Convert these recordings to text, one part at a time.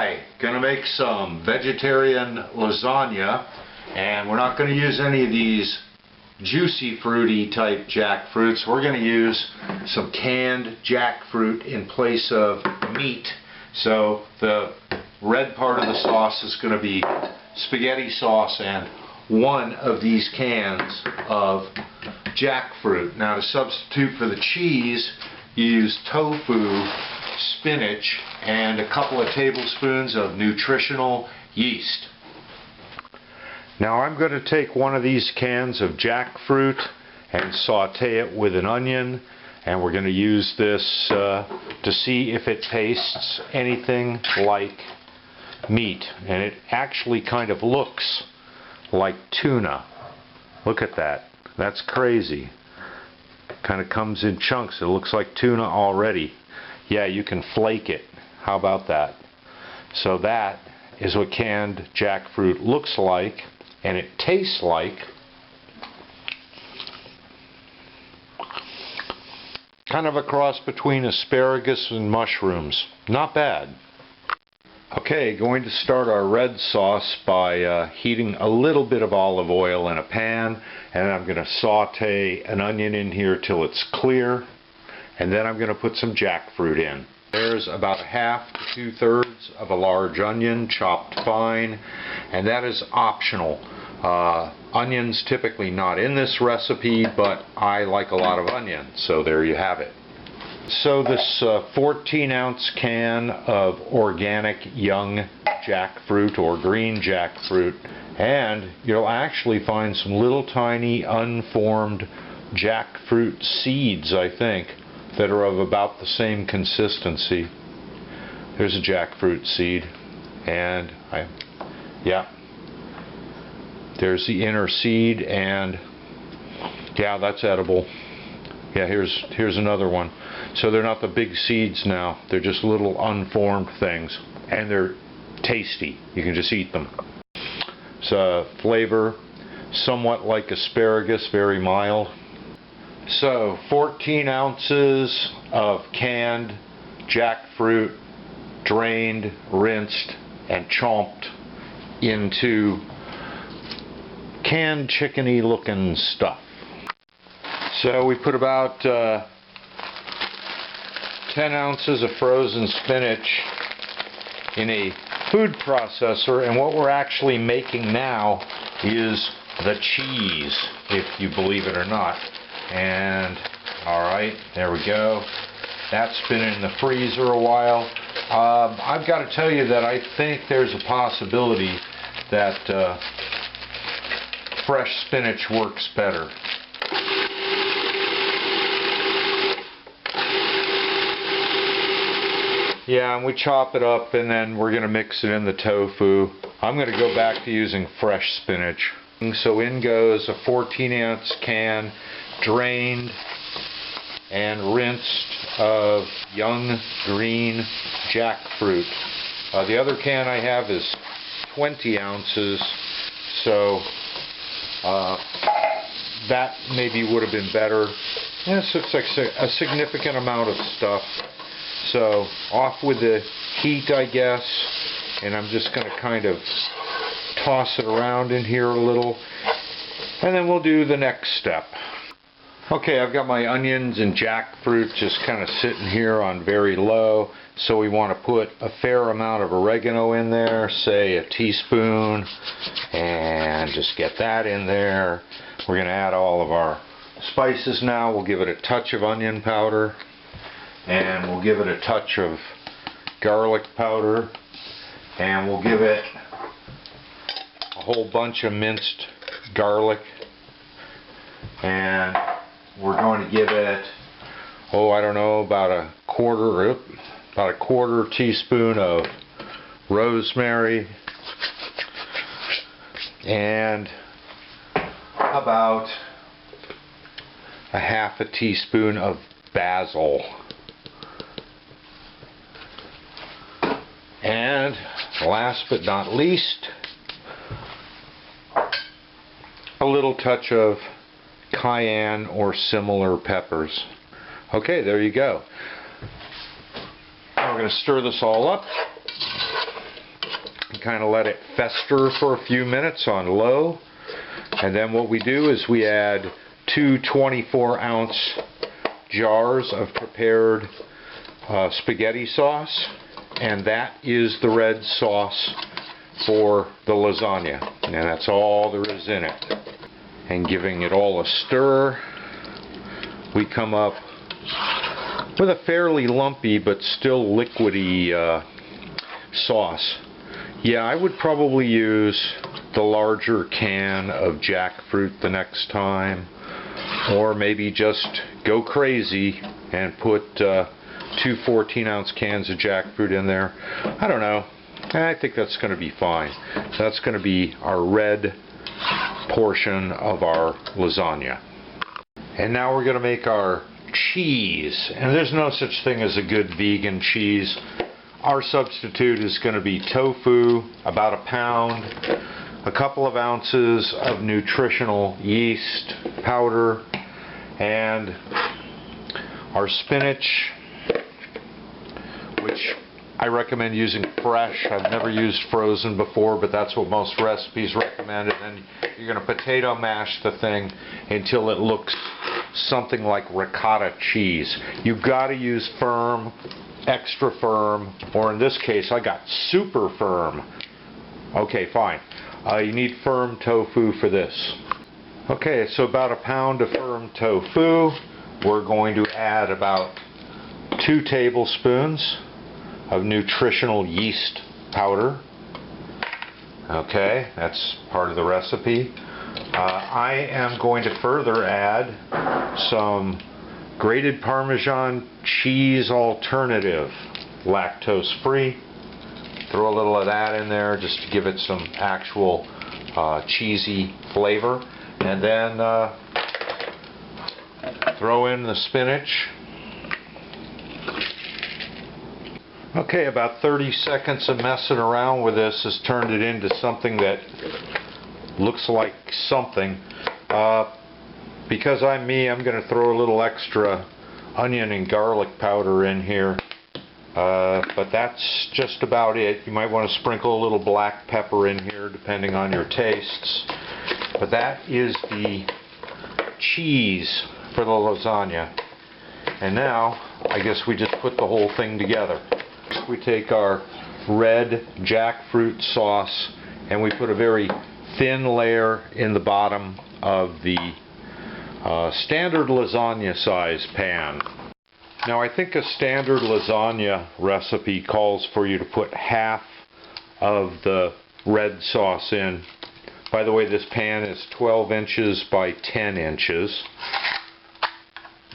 Hi, gonna make some vegetarian lasagna, and we're not gonna use any of these juicy fruity type jackfruits. We're gonna use some canned jackfruit in place of meat. So the red part of the sauce is gonna be spaghetti sauce and one of these cans of jackfruit. Now, to substitute for the cheese, use tofu, spinach, and a couple of tablespoons of nutritional yeast. Now I'm going to take one of these cans of jackfruit and saute it with an onion, and we're going to use this to see if it tastes anything like meat. And it actually kind of looks like tuna. Look at that. That's crazy. Kind of comes in chunks. It looks like tuna already. Yeah, you can flake it. How about that? So that is what canned jackfruit looks like, and it tastes like. Kind of a cross between asparagus and mushrooms. Not bad. Okay, going to start our red sauce by heating a little bit of olive oil in a pan, and I'm going to saute an onion in here till it's clear, and then I'm going to put some jackfruit in. There's about a half to 2/3 of a large onion chopped fine, and that is optional. Onions typically not in this recipe, but I like a lot of onion, so there you have it. So this 14-ounce can of organic young jackfruit or green jackfruit, and you'll actually find some little tiny unformed jackfruit seeds, I think, that are of about the same consistency. There's a jackfruit seed, and there's the inner seed, and yeah, that's edible. Yeah, here's another one. So they're not the big seeds now, they're just little unformed things, and they're tasty. You can just eat them. So flavor somewhat like asparagus, very mild. So 14 ounces of canned jackfruit, drained, rinsed, and chomped into canned chickeny looking stuff. So we put about 10 ounces of frozen spinach in a food processor, and what we're actually making now is the cheese, if you believe it or not. And alright, there we go. That's been in the freezer a while. I've got to tell you that I think there's a possibility that fresh spinach works better. Yeah, and we chop it up, and then we're going to mix it in the tofu. I'm going to go back to using fresh spinach. So in goes a 14-ounce can, drained and rinsed, of young green jackfruit. The other can I have is 20 ounces, so that maybe would have been better. This looks like a significant amount of stuff. So off with the heat, I guess, and I'm just going to kind of toss it around in here a little, and then we'll do the next step. Okay, I've got my onions and jackfruit just kind of sitting here on very low, so we want to put a fair amount of oregano in there, say a teaspoon, and just get that in there. We're going to add all of our spices now. We'll give it a touch of onion powder, and we'll give it a touch of garlic powder, and we'll give it a whole bunch of minced garlic, and we're going to give it, I don't know, about a quarter teaspoon of rosemary, and about a half a teaspoon of basil. And last but not least, a little touch of cayenne or similar peppers. Okay, there you go. Now we're going to stir this all up. kind of let it fester for a few minutes on low. And then what we do is we add 2 24-ounce jars of prepared spaghetti sauce, and that is the red sauce for the lasagna, and that's all there is in it. And giving it all a stir, we come up with a fairly lumpy but still liquidy sauce. Yeah, I would probably use the larger can of jackfruit the next time, or maybe just go crazy and put 2 14-ounce cans of jackfruit in there. I don't know. I think that's going to be fine. That's going to be our red portion of our lasagna. And now we're going to make our cheese. And there's no such thing as a good vegan cheese. Our substitute is going to be tofu, about a pound, a couple of ounces of nutritional yeast powder, and our spinach, which I recommend using fresh. I've never used frozen before, but that's what most recipes recommend. And then you're going to potato mash the thing until it looks something like ricotta cheese. You've got to use firm, extra firm, or in this case I got super firm. Okay, fine. You need firm tofu for this. Okay, so about a pound of firm tofu. We're going to add about 2 tablespoons of nutritional yeast powder. Okay, that's part of the recipe. I am going to further add some grated Parmesan cheese alternative, lactose free. Throw a little of that in there just to give it some actual cheesy flavor. And then throw in the spinach. Okay, about 30 seconds of messing around with this has turned it into something that looks like something. Because I'm me, I'm going to throw a little extra onion and garlic powder in here. But that's just about it. You might want to sprinkle a little black pepper in here depending on your tastes. But that is the cheese for the lasagna. And now, I guess we just put the whole thing together. We take our red jackfruit sauce and we put a very thin layer in the bottom of the standard lasagna size pan. Now I think a standard lasagna recipe calls for you to put half of the red sauce in. By the way, this pan is 12 inches by 10 inches.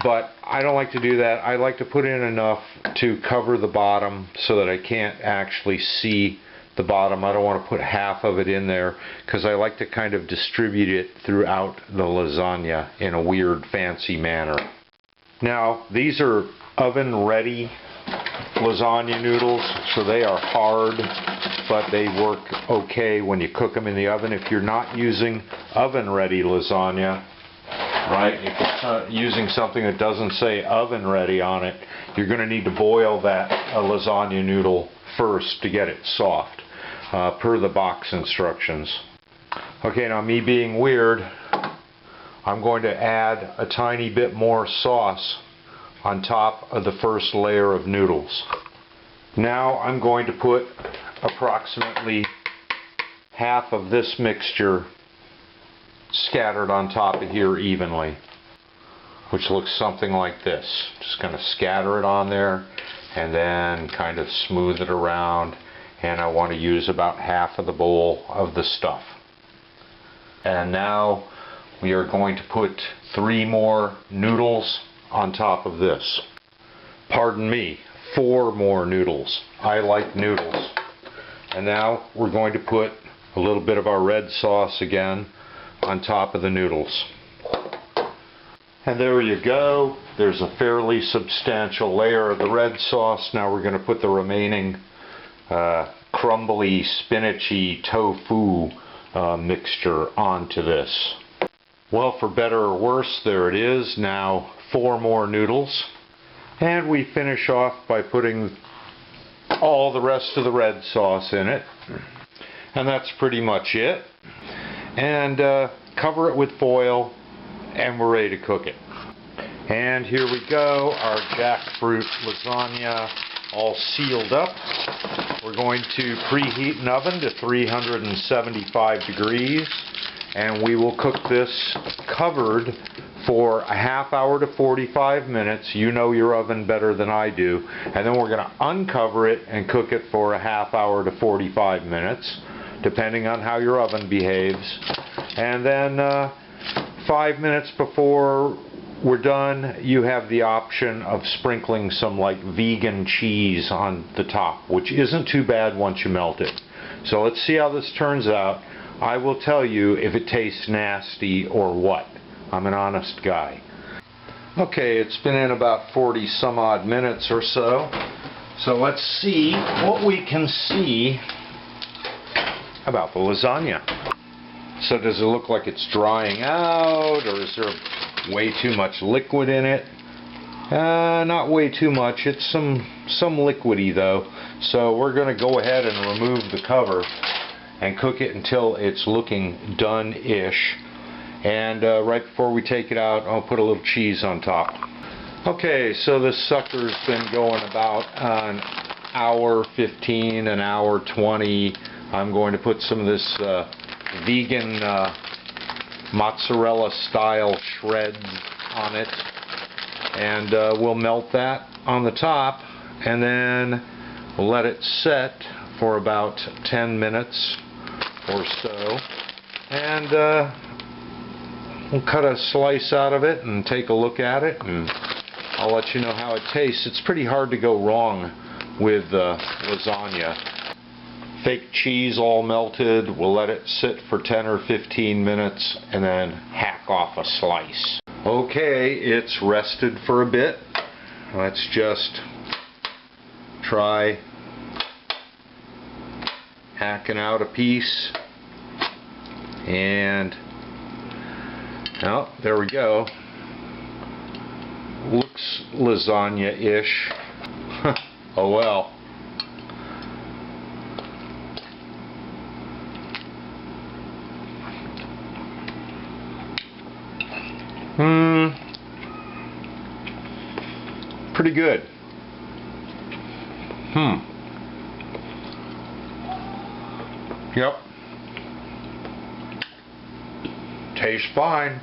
But I don't like to do that. I like to put in enough to cover the bottom so that I can't actually see the bottom. I don't want to put half of it in there because I like to kind of distribute it throughout the lasagna in a weird fancy manner. Now these are oven ready lasagna noodles, so they are hard, but they work okay when you cook them in the oven. If you're not using oven ready lasagna, right, if you're using something that doesn't say oven ready on it, you're going to need to boil that lasagna noodle first to get it soft, per the box instructions. Okay, now me being weird, I'm going to add a tiny bit more sauce on top of the first layer of noodles. Now I'm going to put approximately half of this mixture scattered on top of here evenly, which looks something like this. Just going to scatter it on there and then kind of smooth it around, and I want to use about half of the bowl of the stuff. And now we are going to put 3 more noodles on top of this. Pardon me, 4 more noodles. I like noodles. And now we're going to put a little bit of our red sauce again on top of the noodles. And there you go. There's a fairly substantial layer of the red sauce. Now we're going to put the remaining crumbly, spinachy tofu mixture onto this. Well, for better or worse, there it is. Now 4 more noodles. And we finish off by putting all the rest of the red sauce in it. And that's pretty much it. And cover it with foil, and we're ready to cook it. And here we go, our jackfruit lasagna all sealed up. We're going to preheat an oven to 375 degrees, and we will cook this covered for a half hour to 45 minutes. You know your oven better than I do. And then we're going to uncover it and cook it for a half hour to 45 minutes, depending on how your oven behaves. And then 5 minutes before we're done, you have the option of sprinkling some like vegan cheese on the top, which isn't too bad once you melt it. So let's see how this turns out. I will tell you if it tastes nasty or what. I'm an honest guy. Okay, it's been in about 40 some odd minutes or so. So let's see what we can see about the lasagna. So does it look like it's drying out, or is there way too much liquid in it? Not way too much. It's some liquidy though. So we're going to go ahead and remove the cover and cook it until it's looking done-ish. And right before we take it out, I'll put a little cheese on top. Okay, so this sucker's been going about an hour 15, an hour 20. I'm going to put some of this vegan mozzarella style shreds on it, and we'll melt that on the top, and then we'll let it set for about 10 minutes or so, and we'll cut a slice out of it and take a look at it, and I'll let you know how it tastes. It's pretty hard to go wrong with lasagna. Fake cheese all melted. We'll let it sit for 10 or 15 minutes and then hack off a slice. Okay, it's rested for a bit. Let's just try hacking out a piece. And oh, there we go. Looks lasagna-ish. Oh well. Pretty good. Yep. Tastes fine.